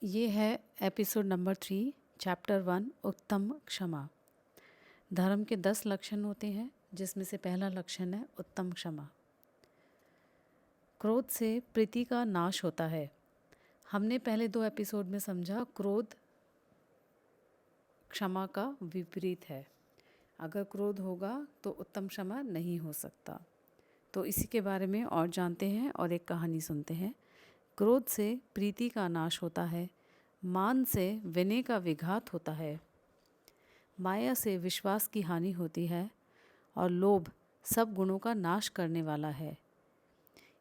ये है episode number 3, chapter 1, उत्तम क्षमा। धर्म के 10 लक्षण होते हैं, जिसमें से पहला लक्षण है उत्तम क्षमा। क्रोध से प्रीति का नाश होता है। हमने पहले 2 एपिसोड में समझा क्रोध क्षमा का विपरीत है। अगर क्रोध होगा तो उत्तम क्षमा नहीं हो सकता। तो इसी के बारे में और जानते हैं और एक कहानी सुनते हैं। क्रोध से प्रीति का नाश होता है, मान से विनय का विघात होता है, माया से विश्वास की हानि होती है और लोभ सब गुणों का नाश करने वाला है।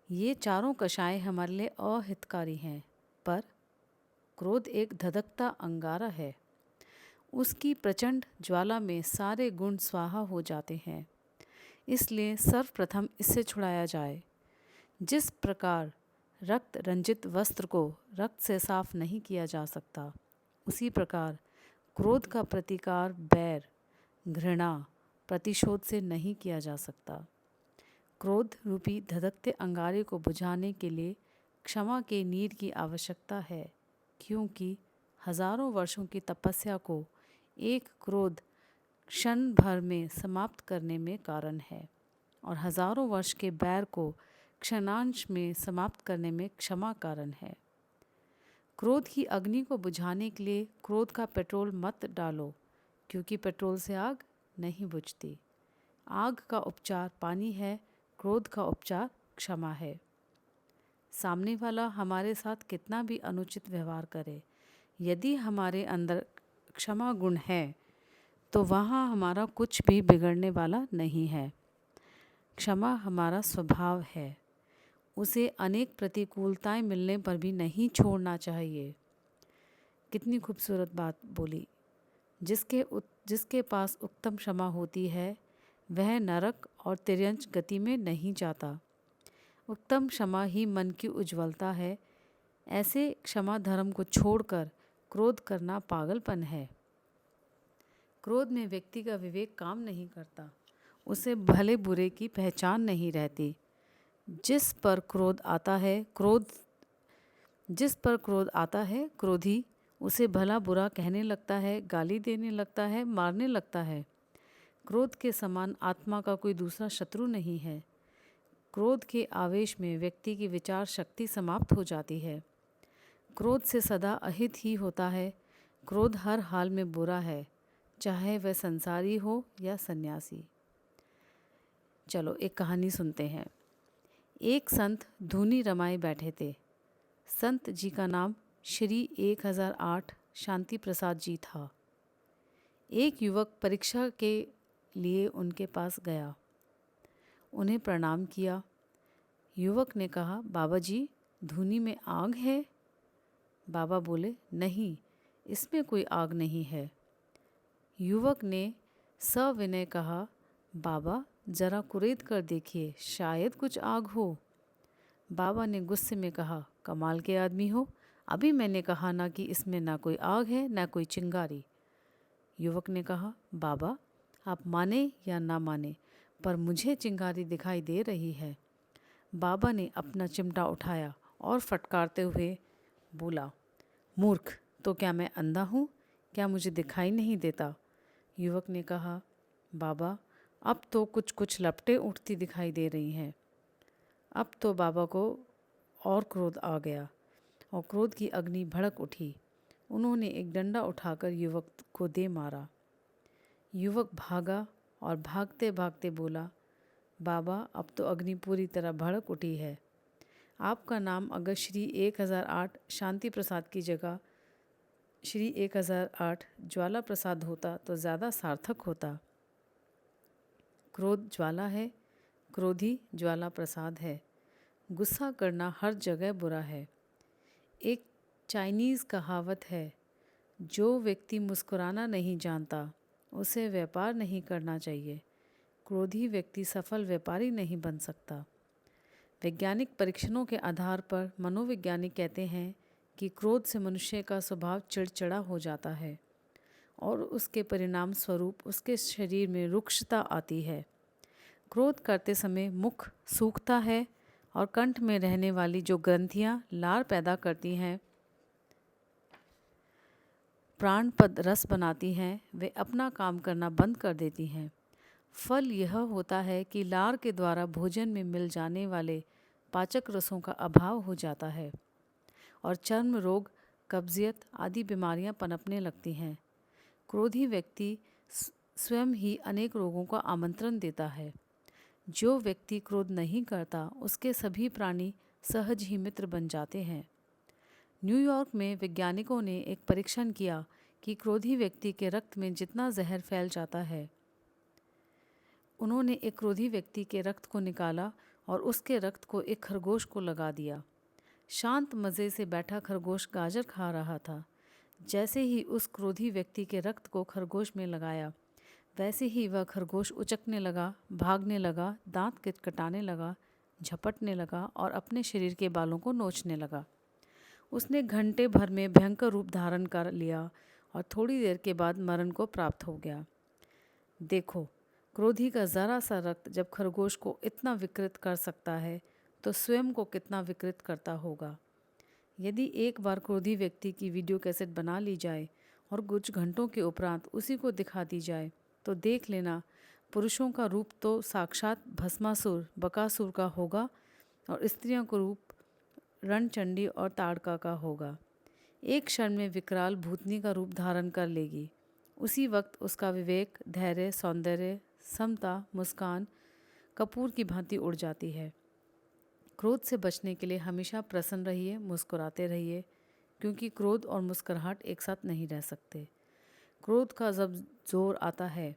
ये चारों कषाय हमारे लिए अहितकारी हैं, पर क्रोध एक धधकता अंगारा है। उसकी प्रचंड ज्वाला में सारे गुण स्वाहा हो जाते हैं। इसलिए सर्वप्रथम इससे छुड़ाया जाए। जिस प्रकार रक्त रंजित वस्त्र को रक्त से साफ नहीं किया जा सकता, उसी प्रकार क्रोध का प्रतिकार बैर, घृणा, प्रतिशोध से नहीं किया जा सकता। क्रोध रूपी धधकते अंगारे को बुझाने के लिए क्षमा के नीर की आवश्यकता है, क्योंकि हजारों वर्षों की तपस्या को एक क्रोध क्षण भर में समाप्त करने में कारण है, और हजारों वर्ष के बैर को क्षणांश में समाप्त करने में क्षमा कारण है। क्रोध की अग्नि को बुझाने के लिए क्रोध का पेट्रोल मत डालो, क्योंकि पेट्रोल से आग नहीं बुझती। आग का उपचार पानी है, क्रोध का उपचार क्षमा है। सामने वाला हमारे साथ कितना भी अनुचित व्यवहार करे, यदि हमारे अंदर क्षमा गुण है तो वहाँ हमारा कुछ भी बिगड़ने वाला नहीं है। क्षमा हमारा स्वभाव है। उसे अनेक प्रतिकूलताएं मिलने पर भी नहीं छोड़ना चाहिए। कितनी खूबसूरत बात बोली। जिसके पास उत्तम क्षमा होती है, वह नरक और तिर्यंच गति में नहीं जाता। उत्तम क्षमा ही मन की उज्ज्वलता है। ऐसे क्षमा धर्म को छोड़कर क्रोध करना पागलपन है। क्रोध में व्यक्ति का विवेक काम नहीं करता, उसे भले बुरे की पहचान नहीं रहती। जिस पर क्रोध आता है, क्रोधी उसे भला बुरा कहने लगता है, गाली देने लगता है, मारने लगता है। क्रोध के समान आत्मा का कोई दूसरा शत्रु नहीं है। क्रोध के आवेश में व्यक्ति की विचार शक्ति समाप्त हो जाती है। क्रोध से सदा अहित ही होता है। क्रोध हर हाल में बुरा है, चाहे वह संसारी हो या सन्यासी। चलो एक कहानी सुनते हैं। एक संत धूनी रमाए बैठे थे। संत जी का नाम श्री 1008 शांति प्रसाद जी था। एक युवक परीक्षा के लिए उनके पास गया। उन्हें प्रणाम किया। युवक ने कहा, बाबा जी, धूनी में आग है? बाबा बोले, नहीं, इसमें कोई आग नहीं है। युवक ने सविनय कहा, बाबा जरा कुरेद कर देखिए, शायद कुछ आग हो। बाबा ने गुस्से में कहा, कमाल के आदमी हो, अभी मैंने कहा ना कि इसमें ना कोई आग है ना कोई चिंगारी। युवक ने कहा, बाबा आप माने या ना माने, पर मुझे चिंगारी दिखाई दे रही है। बाबा ने अपना चिमटा उठाया और फटकारते हुए बोला, मूर्ख, तो क्या मैं अंधा हूँ? क्या मुझे दिखाई नहीं देता? युवक ने कहा, बाबा अब तो कुछ कुछ लपटें उठती दिखाई दे रही हैं। अब तो बाबा को और क्रोध आ गया और क्रोध की अग्नि भड़क उठी। उन्होंने एक डंडा उठाकर युवक को दे मारा। युवक भागा और भागते भागते बोला, बाबा अब तो अग्नि पूरी तरह भड़क उठी है। आपका नाम अगर श्री 1008 शांति प्रसाद की जगह श्री 1008 ज्वाला प्रसाद होता तो ज़्यादा सार्थक होता। क्रोध ज्वाला है, क्रोधी ज्वाला प्रसाद है। गुस्सा करना हर जगह बुरा है। एक चाइनीज़ कहावत है, जो व्यक्ति मुस्कुराना नहीं जानता उसे व्यापार नहीं करना चाहिए। क्रोधी व्यक्ति सफल व्यापारी नहीं बन सकता। वैज्ञानिक परीक्षणों के आधार पर मनोवैज्ञानिक कहते हैं कि क्रोध से मनुष्य का स्वभाव चिड़चिड़ा हो जाता है और उसके परिणाम स्वरूप उसके शरीर में रुक्षता आती है। क्रोध करते समय मुख सूखता है और कंठ में रहने वाली जो ग्रंथियां लार पैदा करती हैं, प्राणपद रस बनाती हैं वे अपना काम करना बंद कर देती हैं। फल यह होता है कि लार के द्वारा भोजन में मिल जाने वाले पाचक रसों का अभाव हो जाता है और चर्म रोग, कब्जियत आदि बीमारियां पनपने लगती हैं। क्रोधी व्यक्ति स्वयं ही अनेक रोगों का आमंत्रण देता है। जो व्यक्ति क्रोध नहीं करता उसके सभी प्राणी सहज ही मित्र बन जाते हैं। न्यूयॉर्क में वैज्ञानिकों ने एक परीक्षण किया कि क्रोधी व्यक्ति के रक्त में जितना जहर फैल जाता है। उन्होंने एक क्रोधी व्यक्ति के रक्त को निकाला और उसके रक्त को एक खरगोश को लगा दिया। शांत मज़े से बैठा खरगोश गाजर खा रहा था। जैसे ही उस क्रोधी व्यक्ति के रक्त को खरगोश में लगाया, वैसे ही वह खरगोश उचकने लगा, भागने लगा, दांत किटकिटाने लगा, झपटने लगा और अपने शरीर के बालों को नोचने लगा। उसने घंटे भर में भयंकर रूप धारण कर लिया और थोड़ी देर के बाद मरण को प्राप्त हो गया। देखो, क्रोधी का ज़रा सा रक्त जब खरगोश को इतना विकृत कर सकता है तो स्वयं को कितना विकृत करता होगा। यदि एक बार क्रोधी व्यक्ति की वीडियो कैसेट बना ली जाए और कुछ घंटों के उपरांत उसी को दिखा दी जाए तो देख लेना, पुरुषों का रूप तो साक्षात भस्मासुर बकासुर का होगा और स्त्रियों का रूप रणचंडी और ताड़का का होगा। एक क्षण में विकराल भूतनी का रूप धारण कर लेगी। उसी वक्त उसका विवेक, धैर्य, सौंदर्य, समता, मुस्कान कपूर की भांति उड़ जाती है। क्रोध से बचने के लिए हमेशा प्रसन्न रहिए, मुस्कुराते रहिए, क्योंकि क्रोध और मुस्कुराहट एक साथ नहीं रह सकते। क्रोध का जब जोर आता है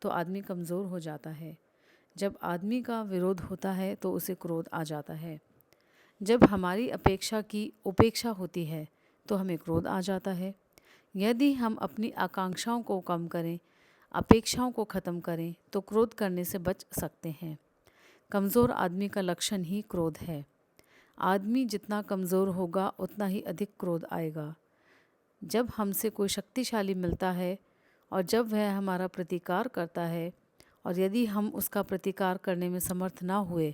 तो आदमी कमज़ोर हो जाता है। जब आदमी का विरोध होता है तो उसे क्रोध आ जाता है। जब हमारी अपेक्षा की उपेक्षा होती है तो हमें क्रोध आ जाता है। यदि हम अपनी आकांक्षाओं को कम करें, अपेक्षाओं को ख़त्म करें तो क्रोध करने से बच सकते हैं। कमज़ोर आदमी का लक्षण ही क्रोध है। आदमी जितना कमज़ोर होगा उतना ही अधिक क्रोध आएगा। जब हमसे कोई शक्तिशाली मिलता है और जब वह हमारा प्रतिकार करता है और यदि हम उसका प्रतिकार करने में समर्थ ना हुए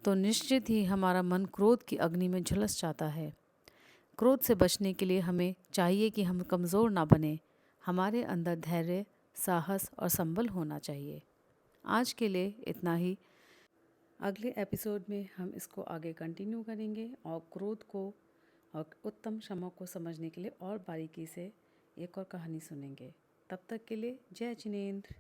तो निश्चित ही हमारा मन क्रोध की अग्नि में झुलस जाता है। क्रोध से बचने के लिए हमें चाहिए कि हम कमज़ोर ना बने। हमारे अंदर धैर्य, साहस और संबल होना चाहिए। आज के लिए इतना ही। अगले एपिसोड में हम इसको आगे कंटिन्यू करेंगे और क्रोध को और उत्तम क्षमा को समझने के लिए और बारीकी से एक और कहानी सुनेंगे। तब तक के लिए जय जिनेंद्र।